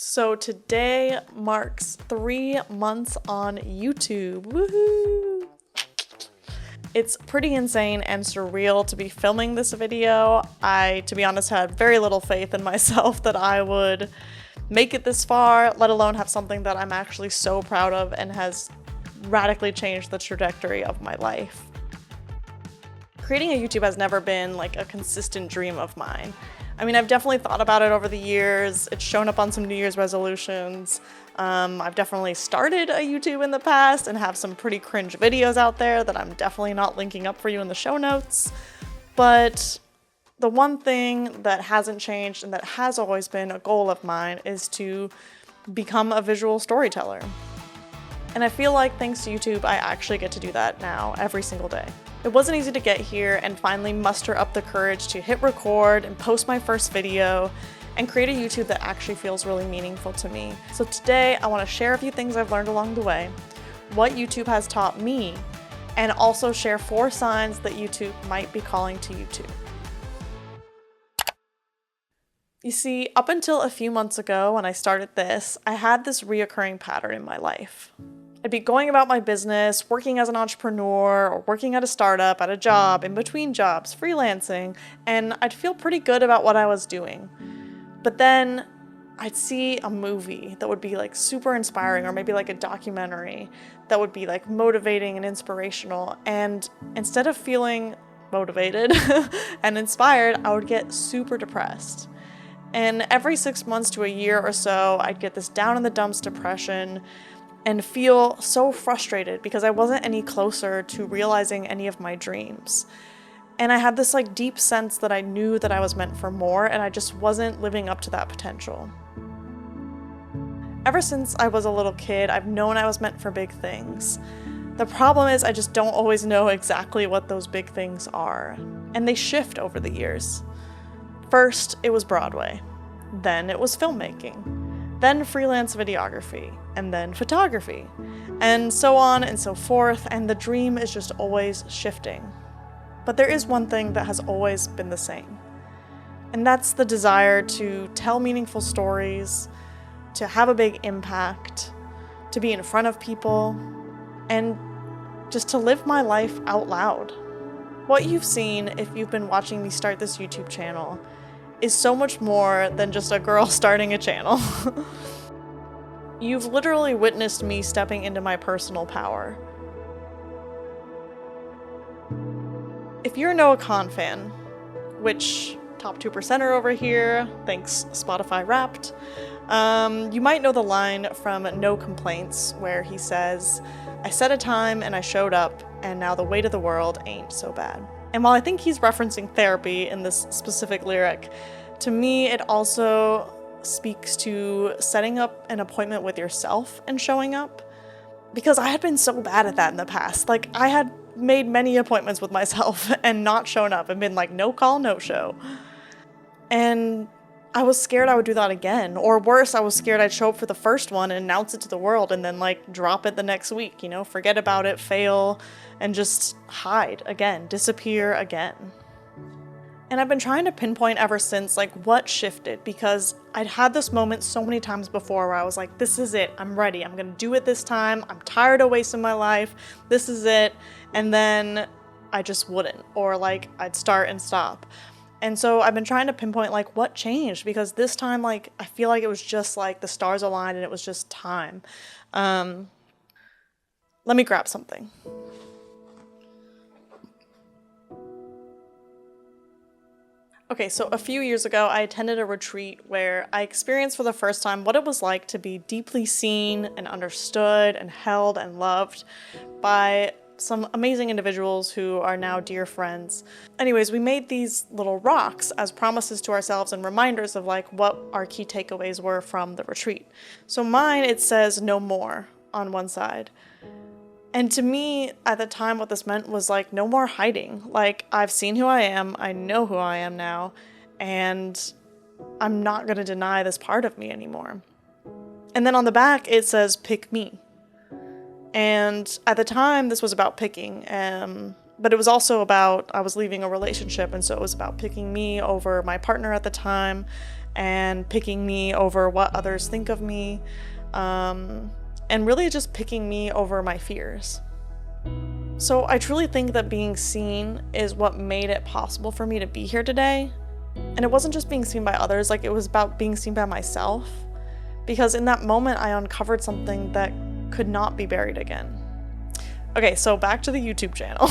So today marks 3 months on YouTube. Woohoo! It's pretty insane and surreal to be filming this video. I, to be honest, had very little faith in myself that I would make it this far, let alone have something that I'm actually so proud of and has radically changed the trajectory of my life. Creating a YouTube has never been like a consistent dream of mine. I mean, I've definitely thought about it over the years. It's shown up on some New Year's resolutions. I've definitely started a YouTube in the past and have some pretty cringe videos out there that I'm definitely not linking up for you in the show notes. But the one thing that hasn't changed and that has always been a goal of mine is to become a visual storyteller. And I feel like thanks to YouTube, I actually get to do that now every single day. It wasn't easy to get here and finally muster up the courage to hit record and post my first video and create a YouTube that actually feels really meaningful to me. So today I want to share a few things I've learned along the way, what YouTube has taught me, and also share 4 signs that YouTube might be calling to you too. You see, up until a few months ago when I started this, I had this reoccurring pattern in my life. I'd be going about my business, working as an entrepreneur, or working at a startup, at a job, in between jobs, freelancing, and I'd feel pretty good about what I was doing. But then I'd see a movie that would be like super inspiring, or maybe like a documentary that would be like motivating and inspirational, and instead of feeling motivated and inspired, I would get super depressed. And every 6 months to a year or so, I'd get this down in the dumps depression and feel so frustrated because I wasn't any closer to realizing any of my dreams. And I had this like deep sense that I knew that I was meant for more and I just wasn't living up to that potential. Ever since I was a little kid, I've known I was meant for big things. The problem is I just don't always know exactly what those big things are, and they shift over the years. First, it was Broadway. Then it was filmmaking. Then freelance videography, and then photography, and so on and so forth, and the dream is just always shifting. But there is one thing that has always been the same, and that's the desire to tell meaningful stories, to have a big impact, to be in front of people, and just to live my life out loud. What you've seen if you've been watching me start this YouTube channel is so much more than just a girl starting a channel. You've literally witnessed me stepping into my personal power. If you're a Noah Kahan fan, which top 2%er over here, thanks Spotify Wrapped, you might know the line from No Complaints where he says, "I set a time and I showed up, and now the weight of the world ain't so bad." And while I think he's referencing therapy in this specific lyric, to me it also speaks to setting up an appointment with yourself and showing up. Because I had been so bad at that in the past. Like, I had made many appointments with myself and not shown up and been like, no call, no show. And I was scared I would do that again. Or worse, I was scared I'd show up for the first one and announce it to the world and then like drop it the next week, you know, forget about it, fail, and just hide again, disappear again. And I've been trying to pinpoint ever since like what shifted, because I'd had this moment so many times before where I was like, this is it, I'm ready, I'm gonna do it this time, I'm tired of wasting my life, this is it, and then I just wouldn't, or like I'd start and stop. And so I've been trying to pinpoint like what changed, because this time like I feel like it was just like the stars aligned and it was just time. Let me grab something. Okay, so a few years ago, I attended a retreat where I experienced for the first time what it was like to be deeply seen and understood and held and loved by some amazing individuals who are now dear friends. Anyways, we made these little rocks as promises to ourselves and reminders of like what our key takeaways were from the retreat. So mine, it says no more on one side. And to me, at the time, what this meant was like, no more hiding. Like, I've seen who I am, I know who I am now, and I'm not gonna deny this part of me anymore. And then on the back, it says, pick me. And at the time, this was about picking. But it was also about, I was leaving a relationship, and so it was about picking me over my partner at the time, and picking me over what others think of me, and really just picking me over my fears. So I truly think that being seen is what made it possible for me to be here today. And it wasn't just being seen by others, like it was about being seen by myself. Because in that moment, I uncovered something that could not be buried again. Okay, so back to the YouTube channel.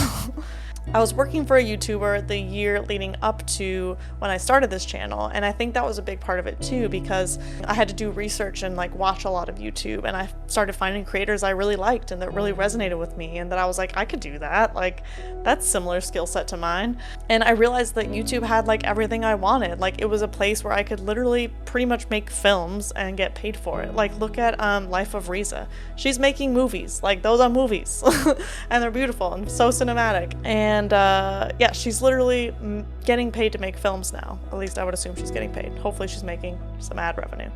I was working for a YouTuber the year leading up to when I started this channel, and I think that was a big part of it too, because I had to do research and like watch a lot of YouTube, and I started finding creators I really liked and that really resonated with me, and that I was like, I could do that, like that's similar skill set to mine. And I realized that YouTube had like everything I wanted. Like it was a place where I could literally pretty much make films and get paid for it. Like look at Life of Riza. She's making movies, like those are movies and they're beautiful and so cinematic. And yeah, she's literally getting paid to make films now. At least I would assume she's getting paid. Hopefully she's making some ad revenue.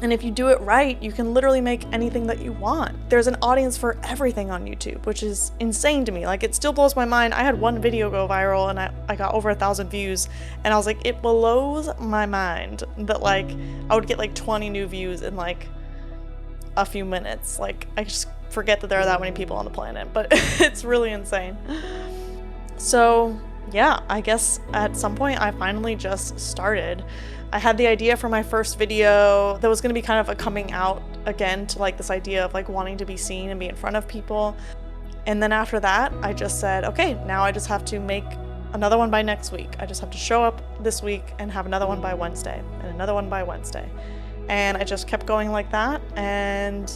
And if you do it right, you can literally make anything that you want. There's an audience for everything on YouTube, which is insane to me. Like it still blows my mind. I had one video go viral and I got over 1,000 views, and I was like, it blows my mind that like I would get like 20 new views in like a few minutes. Like I just forget that there are that many people on the planet, but it's really insane. So yeah, I guess at some point I finally just started. I had the idea for my first video that was going to be kind of a coming out again to like this idea of like wanting to be seen and be in front of people. And then after that, I just said, okay, now I just have to make another one by next week. I just have to show up this week and have another one by Wednesday and another one by Wednesday. And I just kept going like that. And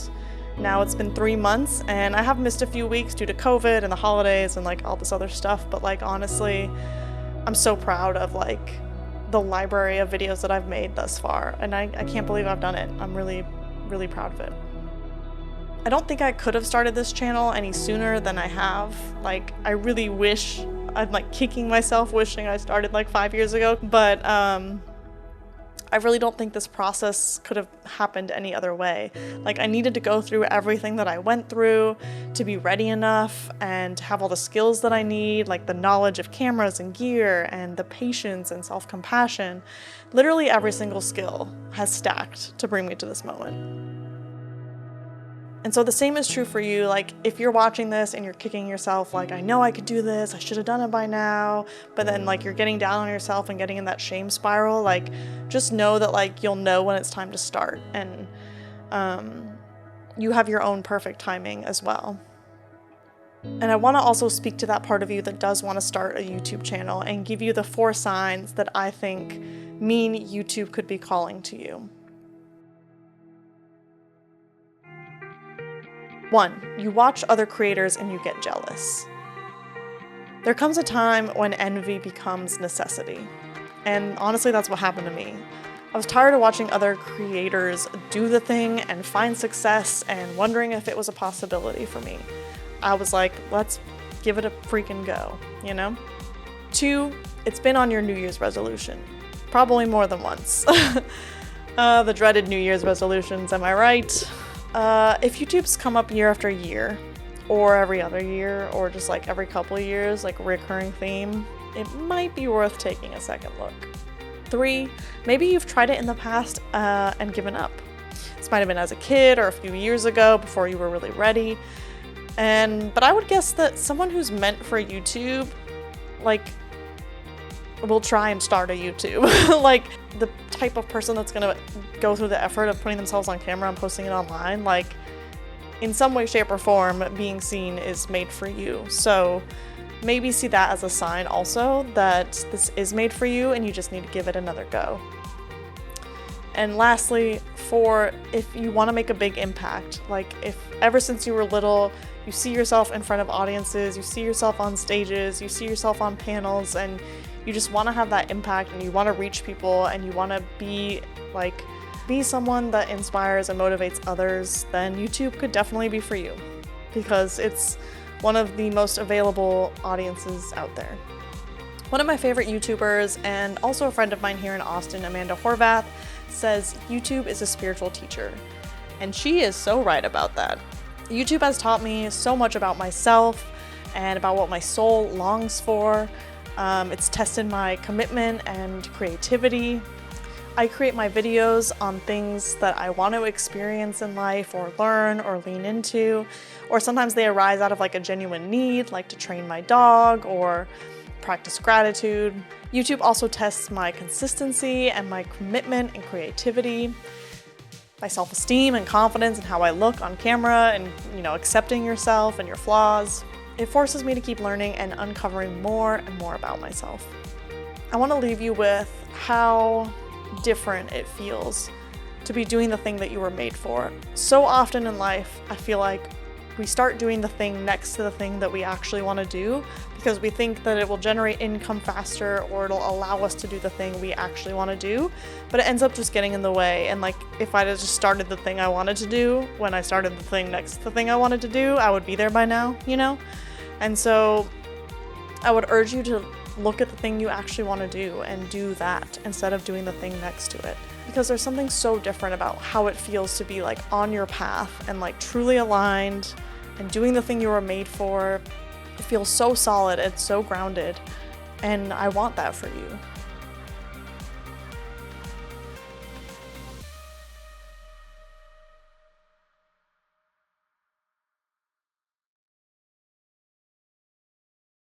now it's been 3 months, and I have missed a few weeks due to COVID and the holidays and like all this other stuff. But like, honestly, I'm so proud of like the library of videos that I've made thus far. And I can't believe I've done it. I'm really, really proud of it. I don't think I could have started this channel any sooner than I have. Like, I really wish, I'm like kicking myself wishing I started like 5 years ago. But I really don't think this process could have happened any other way. Like I needed to go through everything that I went through to be ready enough and to have all the skills that I need, like the knowledge of cameras and gear and the patience and self-compassion. Literally every single skill has stacked to bring me to this moment. And so the same is true for you. Like if you're watching this and you're kicking yourself like, I know I could do this, I should have done it by now, but then like you're getting down on yourself and getting in that shame spiral, like just know that like you'll know when it's time to start, and you have your own perfect timing as well. And I want to also speak to that part of you that does want to start a YouTube channel and give you the 4 signs that I think mean YouTube could be calling to you. 1, you watch other creators and you get jealous. There comes a time when envy becomes necessity. And honestly, that's what happened to me. I was tired of watching other creators do the thing and find success and wondering if it was a possibility for me. I was like, let's give it a freaking go, you know? 2, it's been on your New Year's resolution. Probably more than once. The dreaded New Year's resolutions, am I right? If YouTube's come up year after year, or every other year, or just like every couple of years, like a recurring theme, it might be worth taking a second look. 3, maybe you've tried it in the past and given up. This might have been as a kid or a few years ago before you were really ready. But I would guess that someone who's meant for YouTube, like, will try and start a YouTube. Like the type of person that's gonna go through the effort of putting themselves on camera and posting it online, like in some way, shape, or form, being seen is made for you. So maybe see that as a sign also that this is made for you and you just need to give it another go. And lastly, 4, if you want to make a big impact, like if ever since you were little, you see yourself in front of audiences, you see yourself on stages, you see yourself on panels, and you just want to have that impact and you want to reach people and you want to be someone that inspires and motivates others, then YouTube could definitely be for you because it's one of the most available audiences out there. One of my favorite YouTubers and also a friend of mine here in Austin, Amanda Horvath, says YouTube is a spiritual teacher. And she is so right about that. YouTube has taught me so much about myself and about what my soul longs for. It's tested my commitment and creativity. I create my videos on things that I want to experience in life or learn or lean into, or sometimes they arise out of like a genuine need, like to train my dog or practice gratitude. YouTube also tests my consistency and my commitment and creativity, my self-esteem and confidence and how I look on camera and, accepting yourself and your flaws. It forces me to keep learning and uncovering more and more about myself. I want to leave you with how different it feels to be doing the thing that you were made for. So often in life, I feel like we start doing the thing next to the thing that we actually want to do because we think that it will generate income faster or it'll allow us to do the thing we actually want to do, but it ends up just getting in the way. And like, if I'd have just started the thing I wanted to do when I started the thing next to the thing I wanted to do, I would be there by now, And so I would urge you to look at the thing you actually want to do and do that instead of doing the thing next to it. Because there's something so different about how it feels to be like on your path and like truly aligned and doing the thing you were made for. It feels so solid and so grounded, and I want that for you.